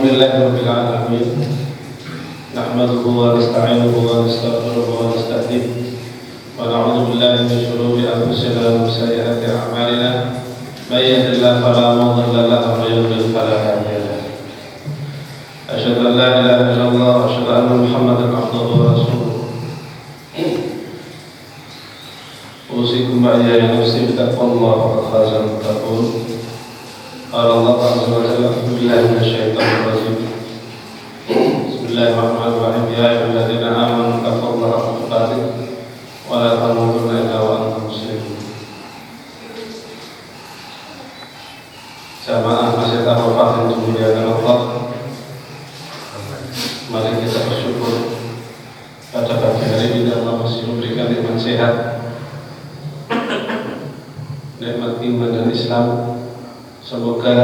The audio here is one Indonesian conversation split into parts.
Alhamdulillahi rabbil alamin. Nahmaduhu wa nasta'inuhu wa nastaghfiruhu wa nastahdihi wa na'udzu billahi min shururi anfusina wa min sayyiati a'malina. May yahdihillahu fala mudilla lahu wa may yudlil fala hadiya lahu. Asyhadu an la ilaha illallah wa asyhadu anna Muhammadan abduhu wa rasuluh. Usikum wa iyaya nafsi bittaqwallahi wa faza muttaqun. Qala Allah azza wa jalla billahi minasyaitonir rajim. Bismillahirrahmanirrahim. Ya ayyuhalladzina amanu taqullaha haqqa tuqatih wa la tamutunna illa wa antum muslimun. Jamaah masjid Al-Waqaf yang dimuliakan Allah, mari kita bersyukur pada pagi hari ini Allah masih memberikan nikmat sehat, nikmat iman dan Islam. Semoga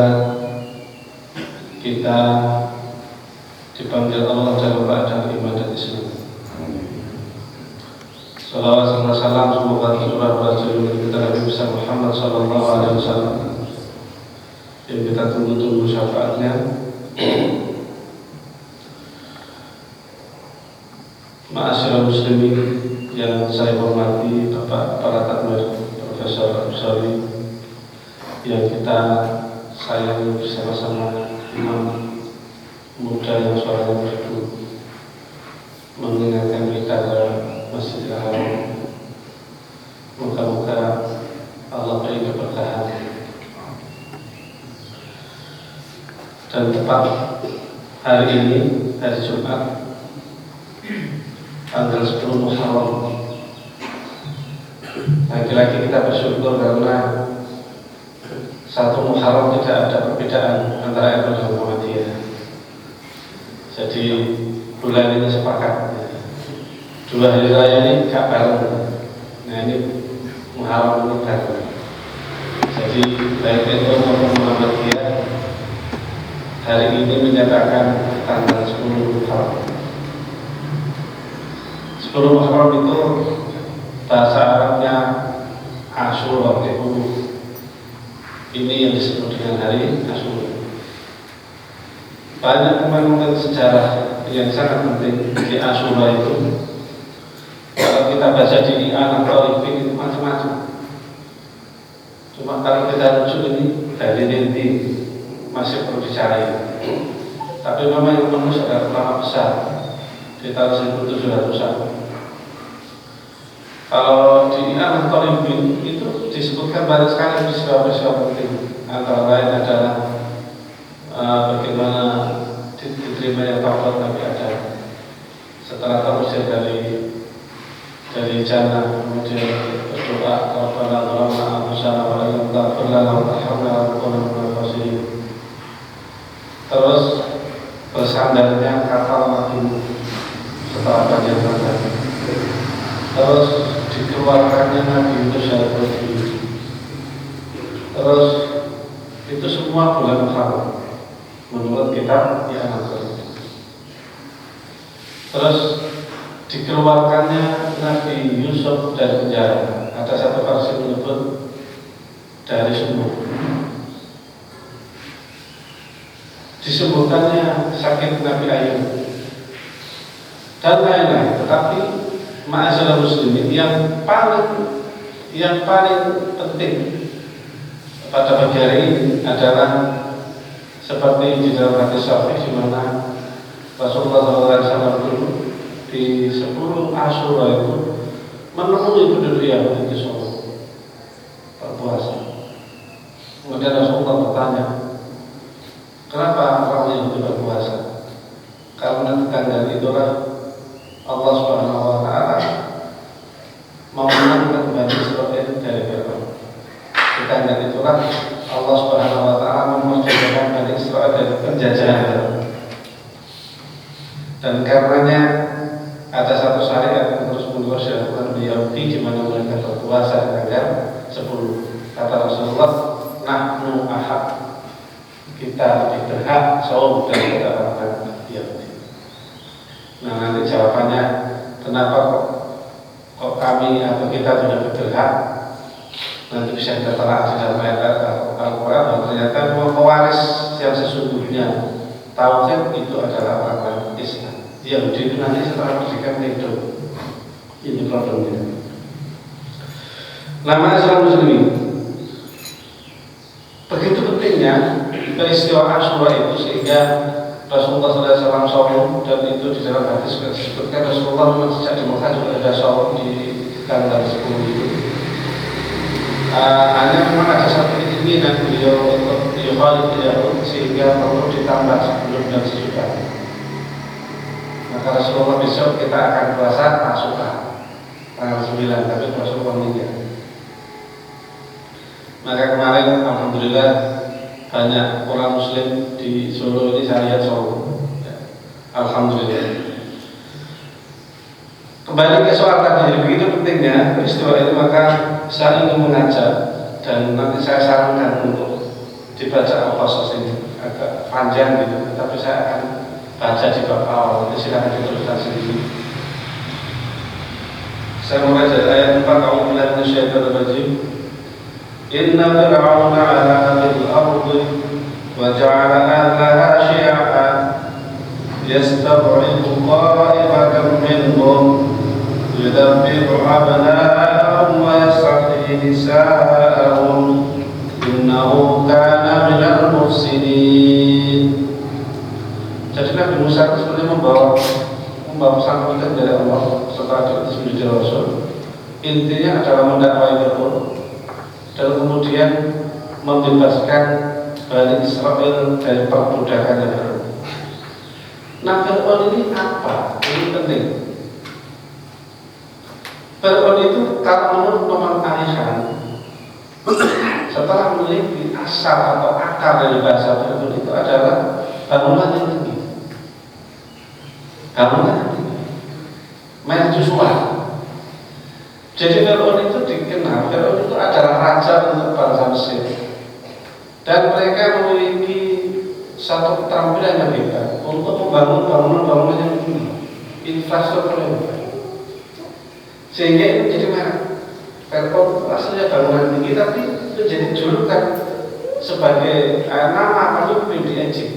kita dipanggil Allah dalam keadaan iman dan Islam. Salawat serta salam semoga tercurah pada junjungan kita Nabi besar Muhammad sallallahu alaihi wasallam yang kita tunggu-tunggu syafaatnya. Ma'asyiral muslimin yang saya hormati, Bapak para takmir, Profesor Absari, yang kita sayangi bersama-sama, imam muda yang suaranya merdu mengingatkan kita ke Masjidil Haram. Moga-moga Allah beri keberkahan. Dan tepat hari ini, hari Jumat, tanggal 10 Muharram, lagi-lagi kita bersyukur karena satu Muharram tidak ada perbedaan antara NU dan Muhammadiyah. Jadi bulan ini sepakat, dua hari raya ini gak bareng. Nah ini Muharram ini bareng. Jadi baik NU maupun Muhammadiyah hari ini menyatakan tanggal 10 Muharram. 10 Muharram itu bahasa Arabnya Asyura, ini yang disebut dengan hari Asyura. Banyak momen-momen sejarah yang sangat penting di Asyura itu. Kalau kita baca di Ian atau Ibn itu macam-macam. Cuma kalau kita rujuk ini dari inti masih perlu dicari. Tapi memang yang penulis adalah ulama besar di tahun 1700-an. Kalau di Ian atau Ibn itu disebutkan banyak sekali peristiwa-peristiwa penting. Antara lain adalah bagaimana diterimanya taubat Nabi Adam setelah terusir dari jannah, kemudian berdoa Rabbana zalamna anfusana wa lam taghfir lana wa tarhamna lanakunanna minal khasirin. Terus bersandarnya kapal Nabi setelah banjir bandang. Terus dikeluarkannya Nabi Yunus dari perut. Terus itu semua bulan Muharram menurut kitab Al-Qur'an. Terus dikeluarkannya Nabi Yusuf dari penjara. Ada satu versi menyebut dari sumur. Disembuhkannya sakit Nabi Ayub dan lain-lain. Tetapi ma'asyiral muslimin yang paling penting pada pagi hari ini adalah seperti di dalam hadis sahih di mana Rasulullah SAW dulu di 10 Asyura itu menemui penduduk Yahudi di Solo berpuasa. Kemudian Rasulullah bertanya, kenapa orang Yahudi berpuasa? Karena tanggal itulah Allah Subhanahu wa Ta'ala mau menangkan Bani Israil dari Fir'aun. Di tanggal itulah Allah Subhanahu wa Ta'ala memerdekakan Bani Israil dari penjajahan. Dan karenanya ada satu syariat yang terus-menerus dilakukan oleh Yahudi di mana mereka berpuasa di tanggal 10. Kata Rasulullah, nahnu ahad, kita lebih berhak saum dari orang Yahudi. Nah nanti jawabannya kenapa kok kami atau kita tidak berhak, nanti bisa kita telah di dalam ayat Al-Quran bahwa ternyata pewaris yang sesungguhnya Tauhid itu adalah orang Islam. Yahudi itu nanti setelah merdeka itu. Ini problemnya. Nama Islam Muslimin. Begitu pentingnya peristiwa Asyura itu sehingga Rasulullah SAW sholat, dan itu di dalam hadis juga disebutkan Rasulullah memang sejak di Mekah juga ada sholat di tanggal 10 itu. Hanya memang ada satu keinginan beliau untuk Yahud sehingga perlu ditambah sebelum dan sesudah. Maka Rasulullah besok kita akan puasa Asyura tanggal 9, tapi Rasulullah meninggal. Maka kemarin alhamdulillah banyak orang Muslim di Solo ini saya lihat Solo. Alhamdulillah. Kembali ke soal tadi, begitu pentingnya peristiwa itu, maka saya ingin mengajak dan nanti saya sarankan untuk dibaca Al-Qasas ini agak panjang gitu, tapi saya akan baca di bab awal. Jadi silakan diteruskan sendiri. Saya mulai dari ayat 4. A'udzubillahi minasyaitonir rajim. Inna fir'auna 'ala fil ardi wa ja'ala ahlaha syi'an yastab'idu qa'ifatan minhum yudabbiru abna'ahum wa yastahyi nisa'ahum innahu kana minal mufsidin. Jadi Nabi Musa itu sebenarnya membawa pesan penting dari Allah setelah diutus menjadi Rasul. Intinya adalah mendakwai Fir'aun dan kemudian membebaskan Bani Israel dari perbudakan Fir'aun. Nah, Fir'aun ini apa? Ini penting. Fir'aun itu kalau menurut Noman Arisan, setelah memiliki asal atau akar dari bahasa Fir'aun itu adalah bangunan yang tinggi. Bangunan yang tinggi. Mercusuar. Jadi Fir'aun itu dikenal, Fir'aun itu adalah raja untuk bangsa Mesir. Dan mereka memiliki satu keterampilan yang hebat untuk membangun bangunan-bangunan yang tinggi, infrastruktur yang baik. Sehingga itu menjadi merek. Fir'aun aslinya bangunan tinggi, tapi itu jadi julukan sebagai nama pemimpin di Egypt.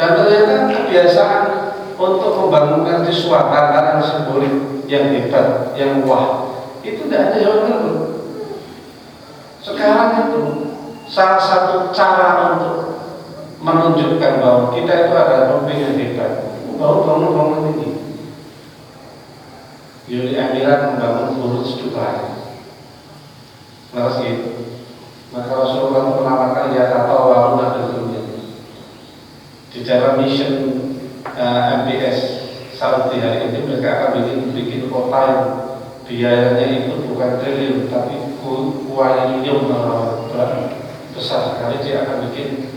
Dan ternyata kebiasaan untuk membangun mercusuar, bangunan simbolik yang hebat, yang wah, itu tidak ada yang lalu. Sekarang itu salah satu cara untuk menunjukkan bahwa kita itu adalah pemimpin yang hebat, bangun tinggi. Uni Emirat membangun Burj Dubai, lalu gitu. Maka Rasulullah menawarkan ya atau waruna dunia di dalam mission MBS Saudi hari ini. Mereka akan bikin kota yang biayanya itu bukan triliun tapi kuadriliun, besar sekali. Dia akan bikin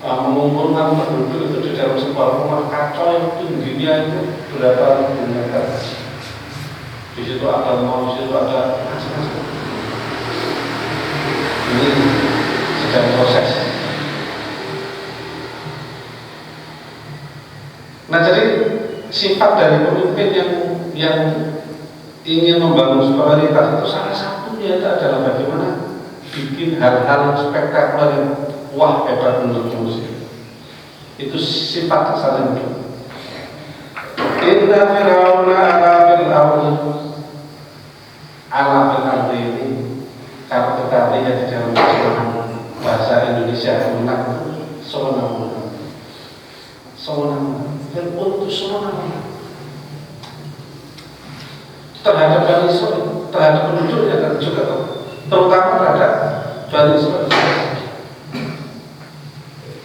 mengumpulkan penduduk itu di dalam sebuah rumah kaca yang tingginya itu berapa ribu meter. Di situ ada mall, di situ ada macam-macam. Ini sedang proses. Nah, jadi sifat dari pemimpin yang ingin membangun solidaritas itu salah satunya itu adalah bagaimana bikin hal-hal spektakuler yang wah hebat menurut manusia. Itu sifat asalnya. Inna fir'auna ala fil ardi ini kalau kita lihat di dalam bahasa Indonesia menang sewenang-wenang. Dan untuk sewenang-wenang terhadap Bani Israel, terhadap penduduknya dan juga terutama terhadap Bani Israel.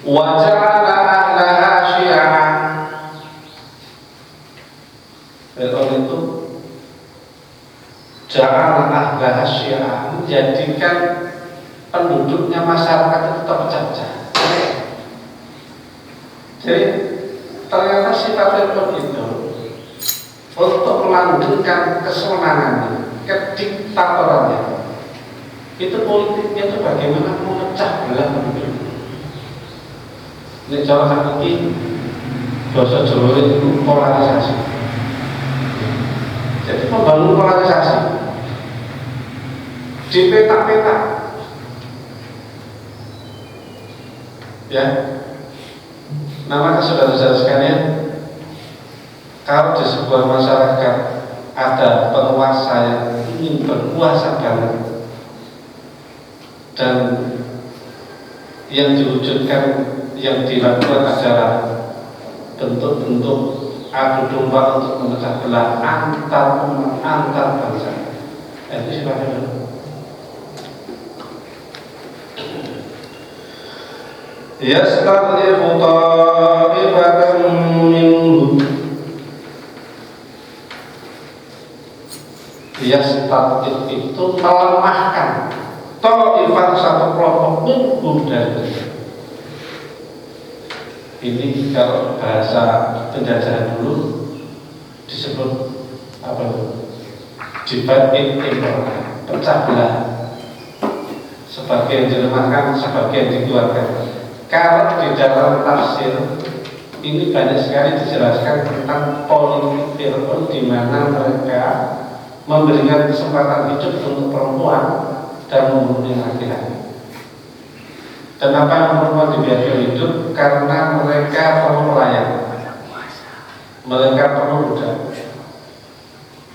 Waja'ala ahlaha syi'an. Fir'aun itu ja'ala ahlaha syi'an, menjadikan penduduknya masyarakat itu terpecah-pecah. Jadi ternyata sifat Fir'aun itu untuk melanggengkan kesenangannya, kediktatorannya, itu politiknya itu bagaimana memecah belah penduduk. Ini cara hakiki bahasa Jawa itu polarisasi. Jadi membangun polarisasi di peta-peta. Ya, nah maka saudara-saudara sekalian, kalau di sebuah masyarakat ada penguasa yang ingin berkuasa banget dan yang diwujudkan, yang dilakukan adalah bentuk-bentuk adu domba untuk memecah belah antar umat, antar bangsa. Itu sifatnya dulu. Yastad'ifu ta'ifatan minhum. Yastad'if itu melemahkan ta'ifat satu kelompok minhum dari. Ini kalau bahasa penjajahan dulu disebut apa itu? Dibatin impor, pecah belah. Sebagian dilemahkan, sebagian dikeluarkan. Kalau di dalam tafsir ini banyak sekali dijelaskan tentang politik Fir'aun, di mana mereka memberikan kesempatan hidup untuk perempuan dan membunuh laki-laki. Kenapa perempuan dibiarkan hidup? Karena mereka perlu pelayan, mereka perlu budak.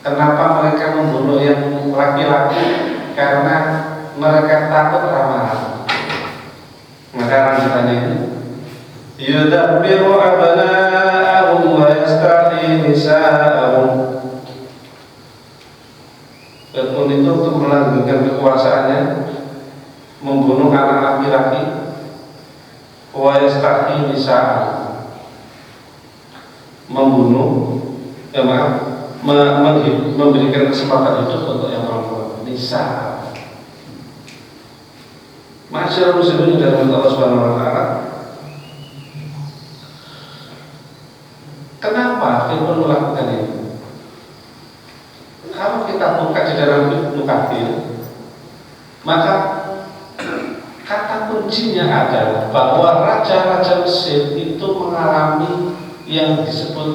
Kenapa mereka membunuh yang laki-laki? Karena mereka takut ramalan. Maka lanjutannya ini yudabbiru abna'ahum wa yastahyi nisa'ahum. Fir'aun itu untuk melanggengkan kekuasaannya, membunuh anak laki-laki, wa yastahyi nisa'ahum, membunuh, memberikan kesempatan hidup untuk yang perempuan, nisa. Masyarakat muslimin dari Allah Subhanahu wa taala. Kenapa Fir'aun melakukan ini? Kalau kita buka di dalam Ibnu Katsir, maka kata kuncinya adalah bahwa raja-raja Mesir itu mengalami yang disebut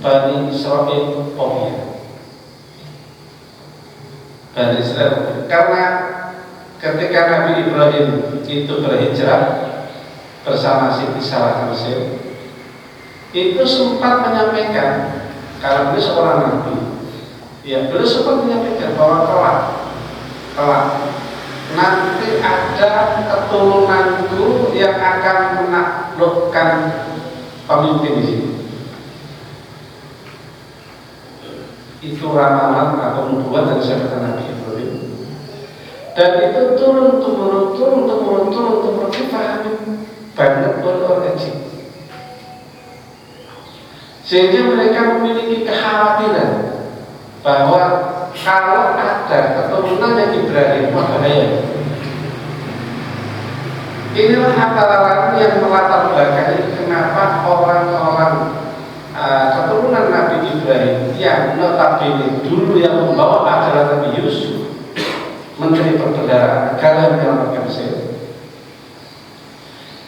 Bani Israil phobia. Bani Israil, karena ketika Nabi Ibrahim itu berhijrah bersama Siti Sarah ke Mesir, itu sempat menyampaikan, kalau beliau seorang nabi, ya beliau sempat menyampaikan bahwa kelak nanti ada keturunanku yang akan menaklukkan pemimpin di sini. Itu ramalan atau nubuat dari sahabat Nabi Ibrahim. Dan itu turun dipahami banyak oleh orang Jin. Sehingga mereka memiliki kekhawatiran bahwa kalau ada keturunan yang Ibrahim, bahaya. Inilah antara lain yang melatar belakangi kenapa orang-orang keturunan Nabi Ibrahim yang notabene dulu yang membawa adalah Nabi Yusuf, menteri perbendaharaan negara yang menyelamatkan Mesir,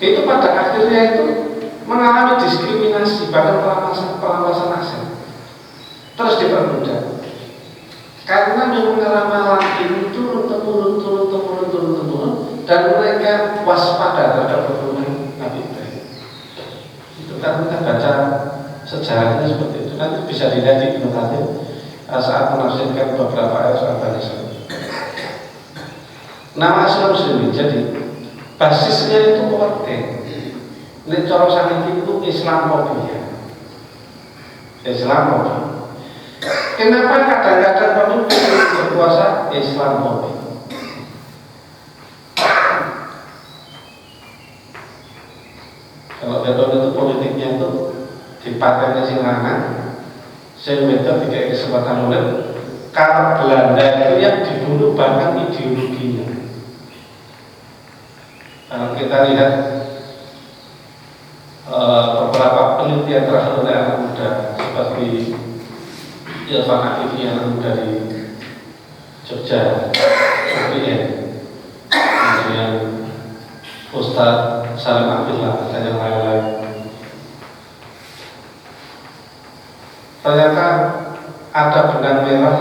itu pada akhirnya itu mengalami diskriminasi, bahkan perampasan aset, terus diperbudak. Karena memang ramalan ini turun dan mereka waspada terhadap keturunan Nabi Ibrahim. Itu kan kita baca sejarahnya seperti itu. Nanti bisa dilihat di Ibnu Katsir saat menafsirkan beberapa ayat soal Bani Israil. Nama Islam Muslimin, jadi basisnya itu pengertian. Ini cara sakit itu Islamophobia. Islamophobia. Kenapa kadang-kadang pemimpin berkuasa Islamophobia? Kalau Fir'aun itu politiknya itu dipatennya Singangan, sehingga tidak kesempatan mulai. Kalau Belanda itu yang dibunuh bahkan ideologinya. Kalau kita lihat beberapa penelitian terakhir oleh anak muda seperti Irfan Afifi, anak muda di Jogja, UPN, kemudian Ustadz Salim Abdullah dan yang lain-lain. Ternyata ada benang merah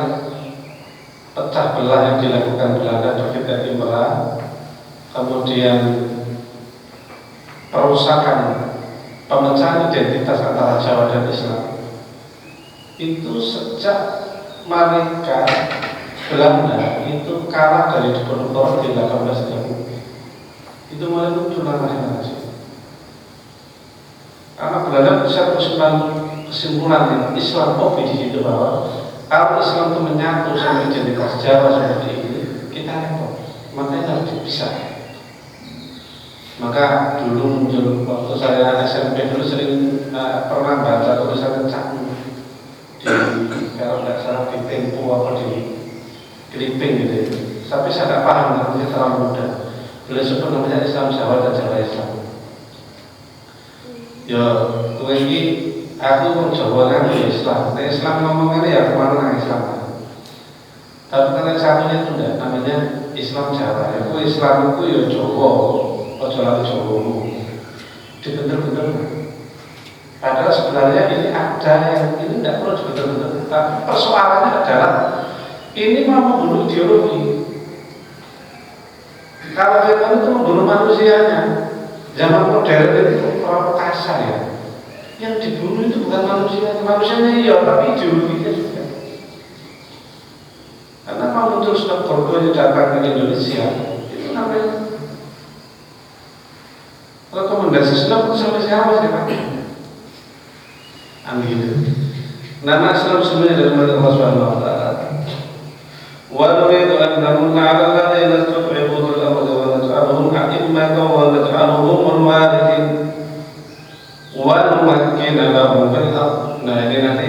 pecah belah yang dilakukan Belanda, David Attenborough, kemudian perusakan, pemecahan identitas antara Jawa dan Islam itu sejak mereka Belanda itu kalah dari Diponegoro di 1830 itu mulai muncul namanya nasionalisme. Karena Belanda bisa kesimpulan Islam di situ bahwa kalau Islam itu menyatu sama identitas Jawa seperti ini, kita repot. Makanya harus dipisah. Maka dulu muncul waktu saya SMP dulu sering pernah baca tulisan Cak di kalau tidak salah di Tempo apa di Clipping gitu. Tapi saya tidak paham karena saya terlalu muda. Beliau sebut namanya Islam Jawa dan Jawa Islam. Ya, kowe iki aku Jawa kan Islam. Nek Islam ngomong ini ya kemana Islam. Tapi kan satunya itu enggak namanya Islam Jawa. Ya kowe Islam itu ya Jawa, ojo lali Jawamu. Dibener-bener. Padahal sebenarnya ini ada yang ini tidak perlu dibener-bener. Tapi persoalannya adalah ini mau membunuh ideologi. Kalau Vietnam itu membunuh manusianya. Zaman modern itu terlalu kasar ya. Yang dibunuh itu bukan manusianya iya, tapi ideologinya juga. Karena mau muncul stok Borgo yang datang ke Indonesia, itu namanya rekomendasi Islam itu sampai sekarang masih dipakai. Amin. Nama Islam sebenarnya dari Allah Subhanahu Wa Taala. Wa nuridu an namunna 'ala alladziina istud'ifu fil ardi wa naj'aluhum a'immatan wa naj'aluhum al-warithin wa numakkina lahum fil ardh. Nah ini nanti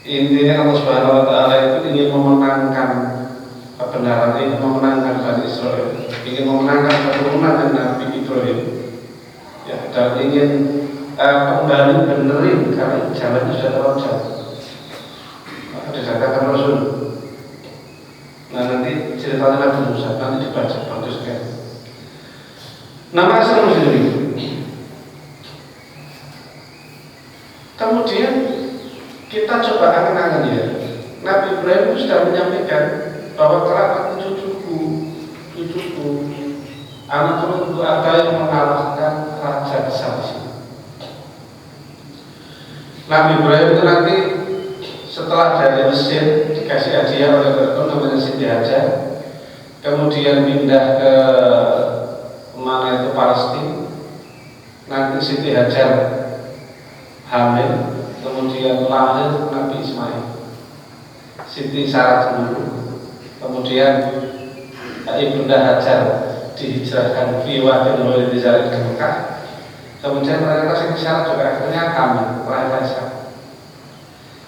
intinya Allah Subhanahu Wa Taala itu ingin memenangkan kebenaran, ingin memenangkan Bani Israel, ingin memenangkan keturunan Nabi Ibrahim, ya, dan ingin kembali benerin karena jalannya sudah terlalu jauh. Maka dikatakan Rasul. Nah nanti ceritanya Nabi Musa nanti dibaca bagus kan. Nama Islam sendiri. Kemudian kita coba angan-angan ya. Nabi Ibrahim sudah menyampaikan bahwa kelak cucuku, anak turunku ada yang mengalahkan raja besar di sini. Nabi Ibrahim itu nanti setelah dari Mesir dikasih hadiah oleh Fir'aun namanya Siti Hajar, kemudian pindah ke mana itu Palestina, nanti Siti Hajar hamil, kemudian lahir Nabi Ismail, Siti Sarah dulu, kemudian Ibunda Hajar dihijrahkan Fiwa dan Walid Zalid ke Mekah, kemudian ternyata Siti Sarah juga akhirnya hamil, lahir Ishak.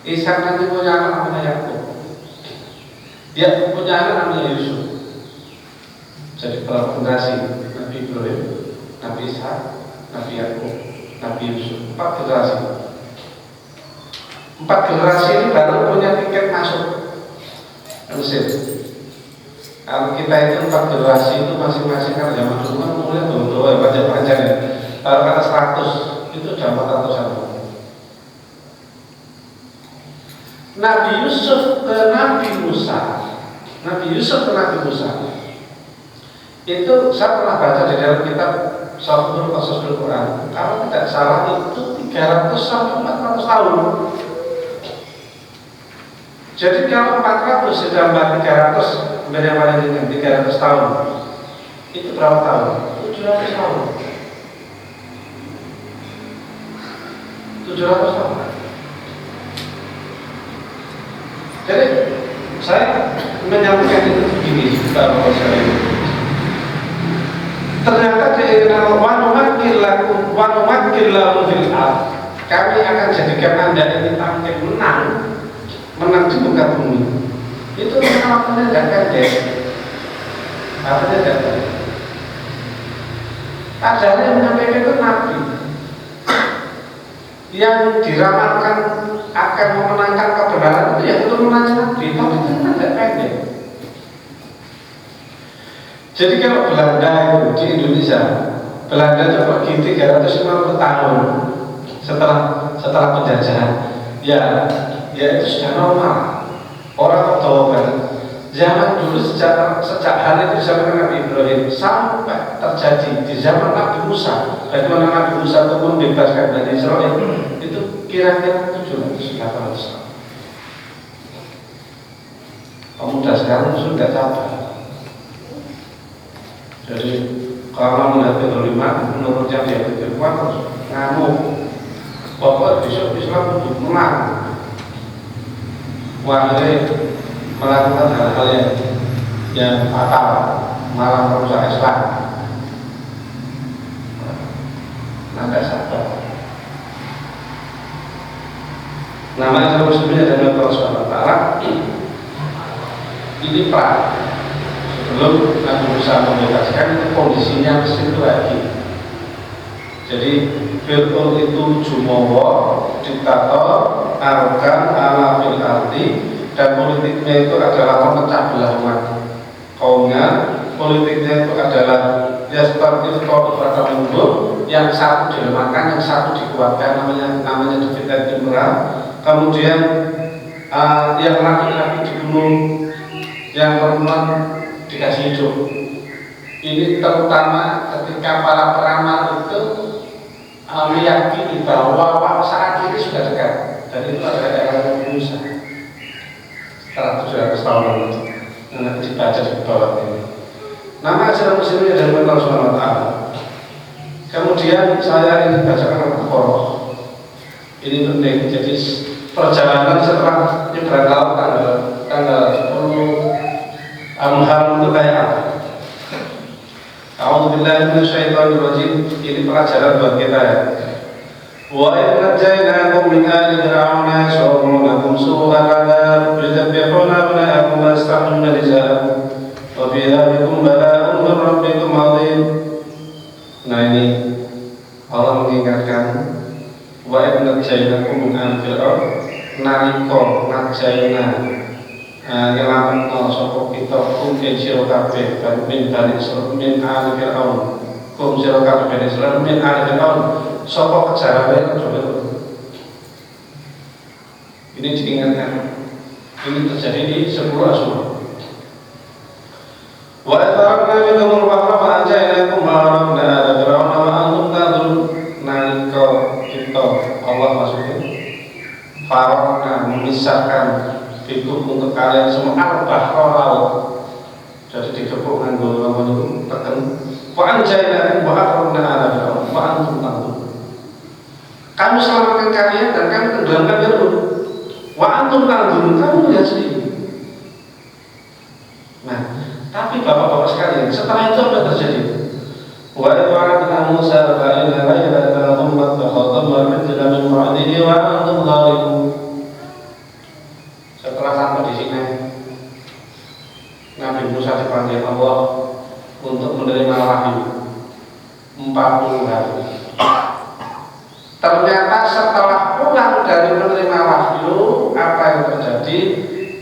Ishak nanti punya anak namanya Yakub. Dia punya anak namanya Yusuf. Jadi berapa generasi? Nabi Ibrahim, Nabi Ishak, Nabi Yakub, Nabi Yusuf. 4 generasi. 4 generasi ini baru punya tiket masuk ke Mesir. Kalau kita itu 4 generasi itu masing-masing kan zaman dulu kan umurnya dua ya panjang-panjang ya. Kalau kata 100 itu udah 400-an. Nabi Yusuf ke Nabi Musa, Nabi Yusuf ke Nabi Musa. Itu saya pernah baca di dalam kitab Sahihul Qasasul Quran. Kalau tidak salah itu 300 sampai 400 tahun. Jadi kalau 400 ditambah 300 yang paling ringan 300 tahun. Itu berapa tahun? 700 tahun. 700 tahun. Jadi saya menyampaikan itu begini bahwa saya ternyata keinginan wanumakil lakum fil ardh, kami akan jadikan anda ini tampil menang di muka bumi. Itu namanya tidak pendek, artinya tidak pendek. Padahal yang menyampaikan itu Nabi yang diramalkan akan memenangkan kebenaran itu ya keturunannya Nabi, tapi itu tidak pendek. Jadi kalau Belanda itu di Indonesia, Belanda itu pergi 350 tahun setelah penjajahan, ya itu sudah normal. Orang tahu banget. zaman dulu sejak hari di zaman Nabi Ibrahim sampai terjadi di zaman Nabi Musa, bagaimana Nabi Musa itu membebaskan Bani Israel, itu kira-kira 700-800 tahun. Pemuda sekarang sudah sabar. Jadi kalau melihat kedoliman, menurutnya dia pikir kuat, ngamuk. Pokoknya besok Islam untuk menang. Akhirnya melakukan hal-hal yang fatal, malah merusak Islam. Nggak sabar. Nama Islam Muslimin adalah Allah Subhanahu Wa Taala. Ini perang. Sebelum Nabi Musa membebaskan, kondisinya itu lagi. Jadi Fir'aun itu jumawa, diktator, arogan, ala fil ardi, dan politiknya itu adalah memecah belah umat kaumnya. Politiknya itu adalah yastartif pada mundur, yang satu dilemahkan, yang satu dikuatkan, namanya David Imran. Kemudian yang laki-laki dibunuh, yang perempuan dikasih hidup. Ini terutama ketika para peramal itu meyakini bahwa saat ini sudah dekat, dan itu adalah era Musa setelah 700 tahun lalu. Nanti dibaca di bawah ini. Nama Islam Muslimin adalah Allah Subhanahu Wa Taala. Kemudian saya ingin bacakan Al-Qur'an. Ini penting. Jadi perjalanan setelah nyebrang laut tanggal 10 Muharram itu kayak apa? A'udzubillahi minasyaitonirrajim. Ini pelajaran buat kita ya. Wa idh najaynakum min ali fir'auna yasumunakum su'al 'adzab yuzabbihuna abna'akum wa yastahyuna nisa'akum wa fi dzalikum bala'un min rabbikum 'adzim. Nah ini Allah mengingatkan wa idh najaynakum min ali fir'aun, nalika najayna ngelamun sapa kita mungkin sira kabeh min Bani Israil min ali fir'aun, kum sira kabeh Bani Israil min ali fir'aun, sapa kejarane coba. Ini diingatkan. Ini terjadi di 10 Asyura. Wa atarna minhum al-bahra fa anjaynakum wa aramna ala fir'auna wa antum tanzurun. Nalika kita Allah maksudnya faraqna memisahkan bikum untuk kalian semua al-bahra laut. Jadi dikepuk nganggo ngomong itu tekan. Wa anjaynakum wa aramna ala fir'auna wa antum tanzurun. Kami selamatkan kalian dan kami tenggelamkan Fir'aun. Wa antum tanzurun, kamu lihat sendiri. Nah, tapi bapak-bapak sekalian, setelah itu apa terjadi? Wa wa'adna Musa fa'ina laylatan thumma takhadama al-ijla min ba'dihi wa antum zalimun. Setelah sampai di sini, Nabi Musa dipanggil Allah untuk menerima wahyu 40 hari. Ternyata setelah pulang dari menerima wahyu, apa yang terjadi?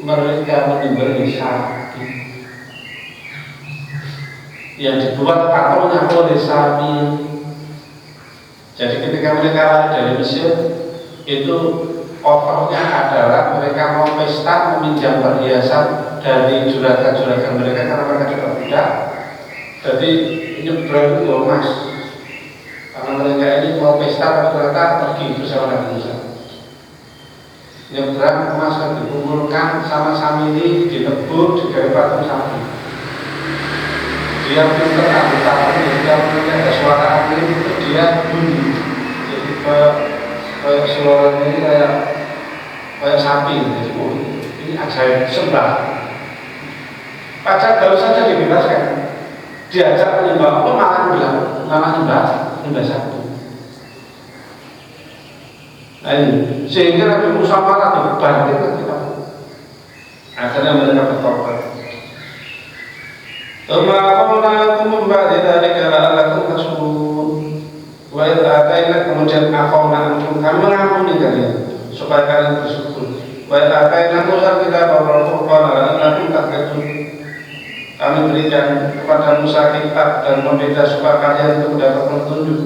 Mereka menyembelih sapi yang dibuat patungnya oleh sapi. Jadi ketika mereka lari dari Mesir, itu offernya adalah mereka mau pesta, meminjam perhiasan dari juragan-juragan mereka karena mereka juga budak. Jadi nyebrang itu emas. Karena mereka ini mau pesta, ternyata pergi bersama Nabi Musa. Nyebrang emas kan dikumpulkan sama samini, dilebur, digawe patung sapi. Dia pinter ambil dia punya ada suara angin itu dia bunyi. Jadi kayak suaranya ini kayak sapi. Jadi ini ajaib sembah. Pajak baru saja dibebaskan. Diajak menyembah apa malah nyembah sapi. Nah ini sehingga Nabi Musa malah dibanting kita. Akhirnya mereka bertobat. Thumma aqamnakum min ba'di dzalika la'allakum tashkurun. Wa idh atayna, kemudian aqamnakum, kami mengampuni kalian supaya kalian bersyukur. Wa idh atayna Musa al-kitaba wal furqana la'allakum tahtadun. Kami berikan kepada Musa kitab dan pembeda supaya kalian itu mendapat petunjuk.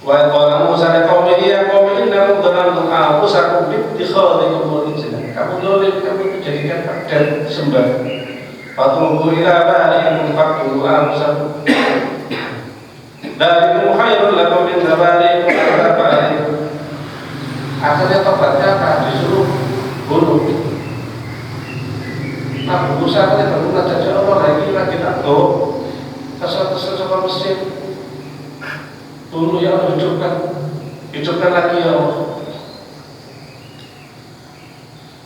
Wa qala Musa liqaumihi ya qaumi innakum dhalamtum anfusakum bittikhadhikum al-ijla. Kamu zalim, kamu itu jadikan padan sembah. Fatubu ila bari'ikum faqtulu anfusakum. Dzalikum khairul lakum min bari'ikum ala bari'ikum. Akhirnya tobatnya apa? Disuruh bunuh. Nah, Musa ini berguna jadi Allah lagi tak tahu. Kesel-kesel sama Mesir. Bunuh ya Allah, hidupkan lagi ya Allah.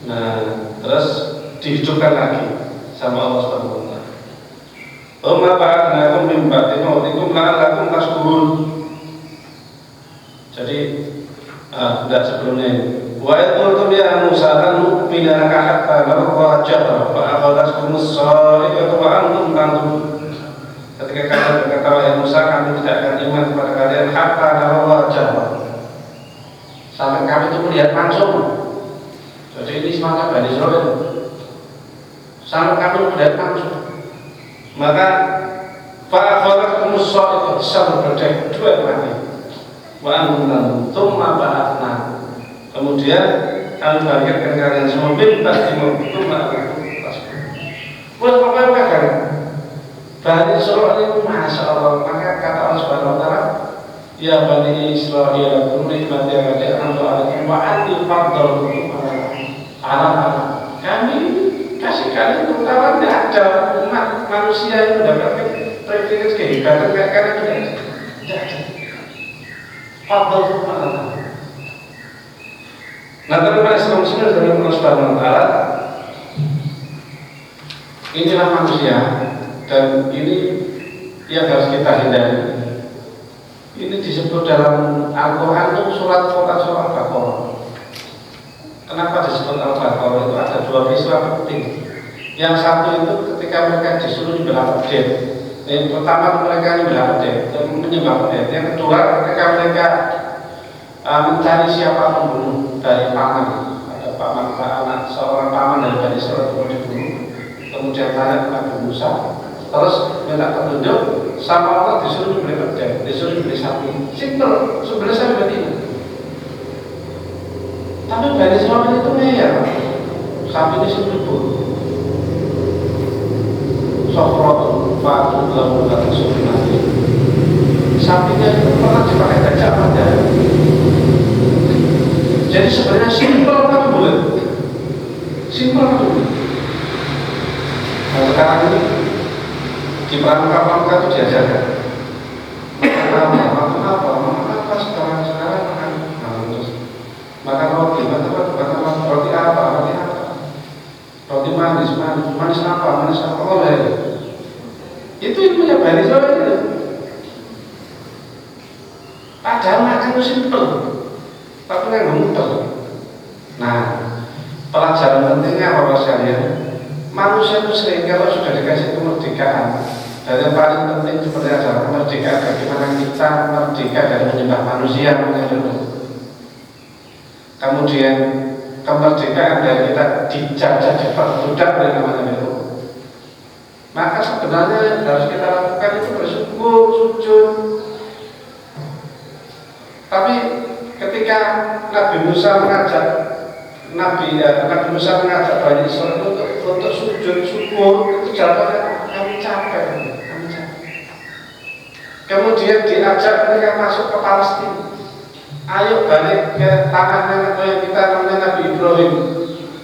Nah, terus dihidupkan lagi sama Allah Subhanahu wa taala. Umma ba'atnakum min ba'di mautikum la'allakum tashkurun. Jadi tidak sebelumnya ini. Wa yaqultum ya Musa lan nu'mina laka hatta nara jahra fa akhadhatkum as-sa'iqatu wa antum tanzurun. Ketika kalian berkata wahai Musa, kami tidak akan iman kepada kalian hatta nara jahra, sampai kami itu melihat langsung. Jadi ini semangat Bani Israil, sampai kami melihat langsung. Maka fa akhadhatkum as-sa'iqatu sama berdek dua kali. Wa antum thumma ba'athna. Kemudian kami bangkitkan kalian semua bebas di itu melakukan buat apa kan? Bani Israil itu masya Allah. Maka kata Allah Subhanahu Wa Taala, ya Bani Israil, nikmati kalian alaikum wa anil fadl ala kami kasih kalian terutama tidak ada umat manusia yang mendapatkan privilege kehebatan kayak kalian tidak ada. Fadl ala. Nah, teman-teman Islam dari Allah Subhanahu wa taala, inilah manusia dan ini yang harus kita hindari. Ini disebut dalam Al-Quran itu surat Al-Baqarah. Kenapa disebut Al-Baqarah? Itu ada dua peristiwa penting. Yang satu itu ketika mereka disuruh menyembah pedet. Yang pertama mereka menyembah pedet. Yang kedua ketika mereka mencari siapa pembunuh dari paman. Ada paman anak seorang paman dari Bani Israil yang dibunuh. Kemudian tanya kepada Musa, terus minta petunjuk sama Allah, disuruh beli pedet, disuruh beli sapi. Simple, sebenarnya saya begini. Tapi Bani Israil itu ya, sapi ini seribu. Sofrotun fa'atu lahu kata sunnati. Sapinya itu pernah dipakai gajah pada. Jadi sebenarnya simpel kan boleh, simpel kan boleh. Nah, sekarang ini di perang-perang itu diajarkan. Makan apa sekarang makan terus. Makan roti, roti apa? Roti manis apa? Oh ya. Itu ilmunya Bani Israil itu. Padahal makan itu simpel. Tapi nggak mudah. Nah, pelajaran pentingnya apa sekalian? Manusia itu sering kalau sudah dikasih kemerdekaan, dan yang paling penting seperti ajaran kemerdekaan, bagaimana kita merdeka dari menyembah manusia, kemudian kemerdekaan dari kita dijajah, diperbudak oleh namanya itu. Maka sebenarnya harus kita lakukan itu bersyukur, sujud. Tapi ketika Nabi Musa mengajak Nabi Musa mengajak Bani Israil untuk sujud syukur, itu jawabannya kami capek. Kemudian diajak mereka masuk ke Palestina. Ayo balik ke tanah nenek moyang kita, namanya Nabi Ibrahim.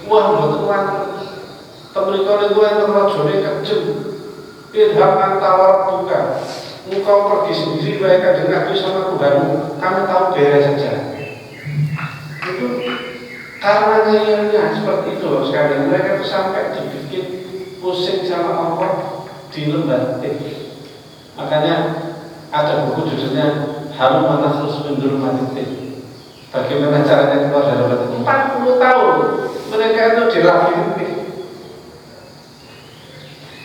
Wah, betul teman-teman gue yang terrojone kejem. Idham antawar buka. Engkau pergi sendiri baik dengan Nabi sama Tuhanmu. Kami tahu beres saja. Itu karena ngeyelnya seperti itu loh sekali. Mereka sampai dibikin pusing sama Allah di lembar T. Makanya ada buku judulnya Harum Manasrus Mundur Mati. Bagaimana caranya keluar dari lembar T? 40 tahun mereka itu dilatih.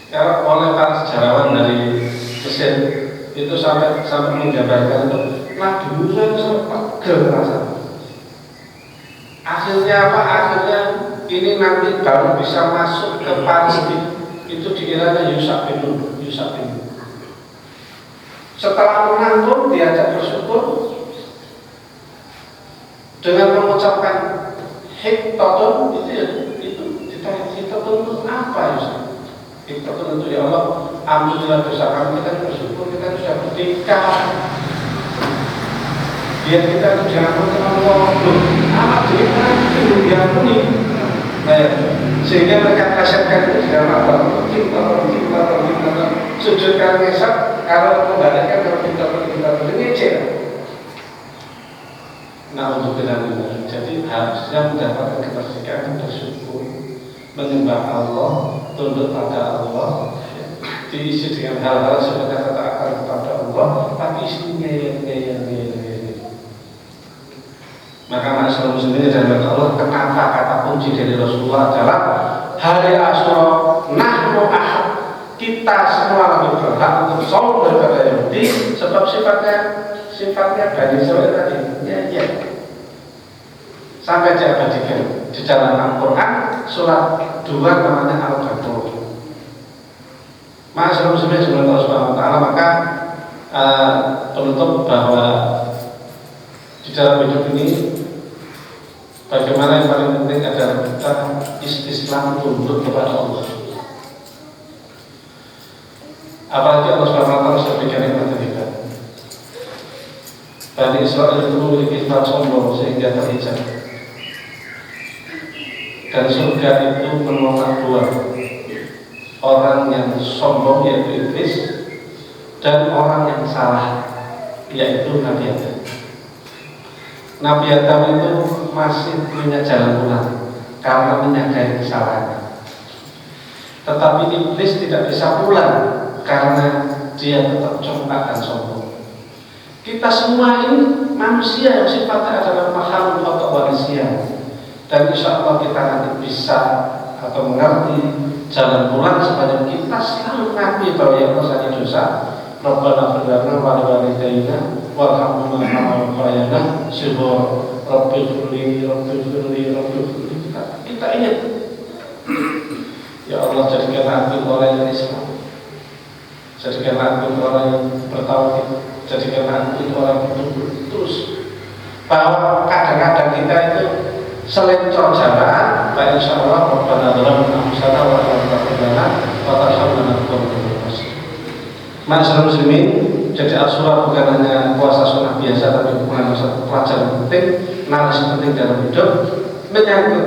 Kalau oleh para sejarawan dari Mesir itu sampai menggambarkan itu Nabi Musa itu sampai pegel rasanya. Akhirnya apa? Akhirnya ini nanti baru bisa masuk ke Palestina. Itu dikiranya Yusuf bin Nun. Setelah menang pun diajak bersyukur dengan mengucapkan hiktatun itu ya, itu ditanya hiktatun itu apa ya? Hiktatun itu ya Allah, ampunilah dosa kami, kita bersyukur kita sudah merdeka. Biar kita itu jangan Allah, amat jadi itu diampuni. Nah, ya, sehingga mereka kasihkan itu jangan apa, hiktatun, sujud kali esok, kalau membalikan kalau hiktatun ini ngecek. Nah, untuk kita jadi harusnya mendapatkan kemerdekaan bersyukur, menyembah Allah, tunduk pada Allah, diisi dengan hal-hal sebenarnya ketaatan kepada Allah, tapi isinya yang maka masyarakat muslimin dan Allah, kenapa kata kunci dari Rasulullah adalah hari Asyura nahnu ahad, kita semua lebih berhak untuk sombong daripada Yahudi, sebab sifatnya Bani Israil tadi ya. Sampai diabadikan di dalam Al-Quran surat 2 namanya Al-Baqarah. Masyarakat muslimin dan Allah Subhanahu wa taala, maka penutup bahwa di dalam hidup ini bagaimana yang paling penting adalah kita istislam, tunduk kepada Allah. Apalagi Allah Subhanahu wa taala sudah berikan nikmat yang hebat. Bani Israil itu memiliki sifat sombong sehingga terhijab. Dan surga itu menolak dua, orang yang sombong yaitu iblis, dan orang yang salah yaitu Nabi Adam. Nabi Adam itu masih punya jalan pulang karena menyadari kesalahannya. Tetapi iblis tidak bisa pulang karena dia tetap congkak dan sombong. Kita semua ini manusia yang sifatnya adalah makhluk atau manusia, dan insya Allah kita nanti bisa atau mengerti jalan pulang sepanjang kita selalu mengakui bahwa yang dosa dosa. Rabbana fir lana wa li walidayna warhamhuma kama rabbayana shighara. Rabbighfirli kita ingat, ya Allah, jadikanlah aku orang yang Islam, jadikanlah aku orang yang bertauhid, jadikanlah aku orang yang betul. Terus bahwa kadang-kadang kita itu selencor jalan, baik insya Allah Rabbana dhalamna anfusana wa lam taghfir lana wa tarhamna lanakunanna minal khasirin. Masyarakat muslimin, jadi Asyura bukan hanya puasa sunnah biasa, tapi bukan satu pelajaran penting, narasi penting dalam hidup, menyangkut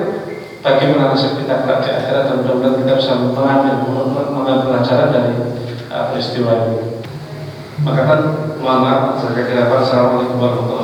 bagaimana nasib kita kelak di akhirat, dan mudah-mudahan kita bisa mengambil pelajaran dari peristiwa ini. Maka kan, mohon maaf, saya kira Assalamualaikum warahmatullahi wabarakatuh.